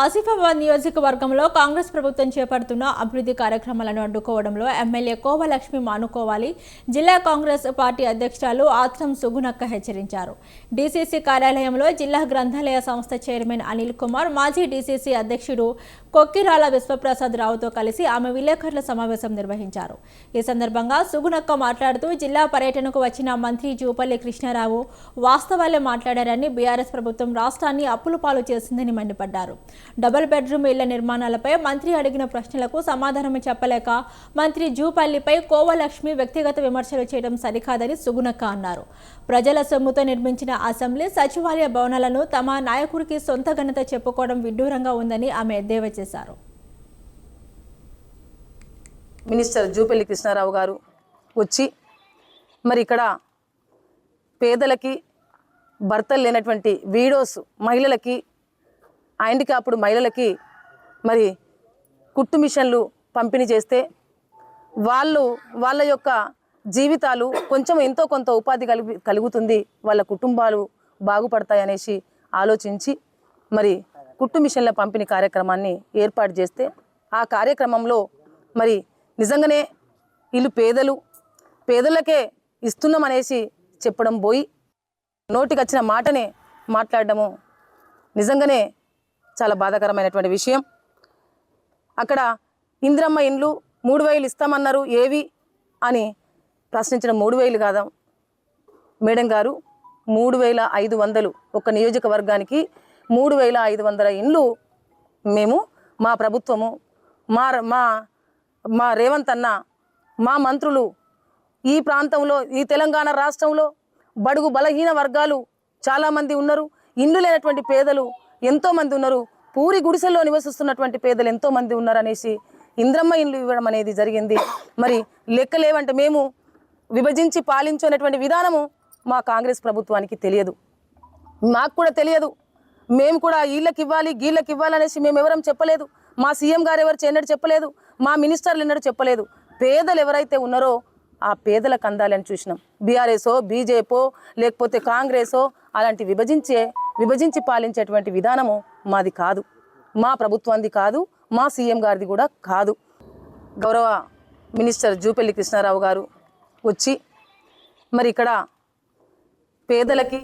ఆసిఫాబాద్ నియోజకవర్గంలో కాంగ్రెస్ ప్రభుత్వం చేపడుతున్న అభివృద్ధి కార్యక్రమాలను అడ్డుకోవడంలో ఎమ్మెల్యే కోవలక్ష్మి మానుకోవాలి జిల్లా కాంగ్రెస్ పార్టీ అధ్యక్షురాలు ఆత్రం సుగుణక్క హెచ్చరించారు. డీసీసీ కార్యాలయంలో జిల్లా గ్రంథాలయ సంస్థ చైర్మన్ అనిల్ కుమార్, మాజీ డీసీసీ అధ్యక్షుడు కొక్కిరాల విశ్వప్రసాద్ రావుతో కలిసి ఆమె విలేకరుల సమావేశం నిర్వహించారు. ఈ సందర్భంగా సుగుణక్క మాట్లాడుతూ జిల్లా పర్యటనకు వచ్చిన మంత్రి జూపల్లి కృష్ణారావు వాస్తవాలే మాట్లాడారని, బీఆర్ఎస్ ప్రభుత్వం రాష్ట్రాన్ని అప్పుల పాలు చేసిందని మండిపడ్డారు. డబుల్ బెడ్రూమ్ ఇళ్ల నిర్మాణాలపై మంత్రి అడిగిన ప్రశ్నలకు సమాధానం చెప్పలేక మంత్రి జూపల్లిపై కోవలక్ష్మి వ్యక్తిగత విమర్శలు చేయడం సరికాదని సుగుణక్క అన్నారు. ప్రజల సొమ్ముతో నిర్మించిన అసెంబ్లీ, సచివాలయ భవనాలను తమ నాయకుడికి సొంత ఘనత చెప్పుకోవడం విడ్డూరంగా ఉందని ఆమె ఎద్దేవా చేశారు. మినిస్టర్ జూపల్లి కృష్ణారావు గారు వచ్చి మరి ఇక్కడ పేదలకి, భర్తలు లేనటువంటి వీడోస్ మహిళలకి, హ్యాండిక్యాప్డ్ మహిళలకి మరి కుట్టు మిషన్లు పంపిణీ చేస్తే వాళ్ళ యొక్క జీవితాలు కొంచెం ఎంతో కొంత ఉపాధి కలుగుతుంది, వాళ్ళ కుటుంబాలు బాగుపడతాయనేసి ఆలోచించి మరి కుట్టు మిషన్ల పంపిణీ కార్యక్రమాన్ని ఏర్పాటు చేస్తే ఆ కార్యక్రమంలో మరి నిజంగానే వీళ్ళు పేదలకే ఇస్తున్నామనేసి చెప్పడం పోయి నోటికి వచ్చిన మాటనే మాట్లాడడము నిజంగానే చాలా బాధాకరమైనటువంటి విషయం. అక్కడ ఇందిరమ్మ ఇండ్లు 3000 ఇస్తామన్నారు, ఏవి అని ప్రశ్నించడం. 3000 కాదా మేడం గారు, 3500 ఒక నియోజకవర్గానికి 3500 ఇండ్లు మేము, మా ప్రభుత్వము, మా రేవంత్ అన్న, మా మంత్రులు ఈ ప్రాంతంలో, ఈ తెలంగాణ రాష్ట్రంలో బడుగు బలహీన వర్గాలు చాలామంది ఉన్నారు, ఇండ్లు లేనటువంటి పేదలు ఎంతోమంది ఉన్నారు, పూరి గుడిసెల్లో నివసిస్తున్నటువంటి పేదలు ఎంతోమంది ఉన్నారు అనేసి ఇంద్రమ్మ ఇండ్లు ఇవ్వడం అనేది జరిగింది. మరి లెక్కలేవంటే మేము విభజించి పాలించుకునేటువంటి విధానము మా కాంగ్రెస్ ప్రభుత్వానికి తెలియదు, మాకు కూడా తెలియదు. మేము కూడా వీళ్ళకి ఇవ్వాలి, గీళ్ళకి ఇవ్వాలనేసి మేము ఎవరం చెప్పలేదు. మా సీఎం గారు ఎవరు ఎన్నడూ చెప్పలేదు, మా మినిస్టర్లు ఎన్నడూ చెప్పలేదు. పేదలు ఎవరైతే ఉన్నారో ఆ పేదలకు అందాలని చూసినాం. బీఆర్ఎస్ఓ, బీజేపీ లేకపోతే కాంగ్రెసో అలాంటి విభజించి పాలించేటువంటి విధానము మాది కాదు, మా ప్రభుత్వానికి కాదు, మా సీఎం గారిది కూడా కాదు. గౌరవ మినిస్టర్ జూపల్లి కృష్ణారావు గారు వచ్చి మరి ఇక్కడ పేదలకి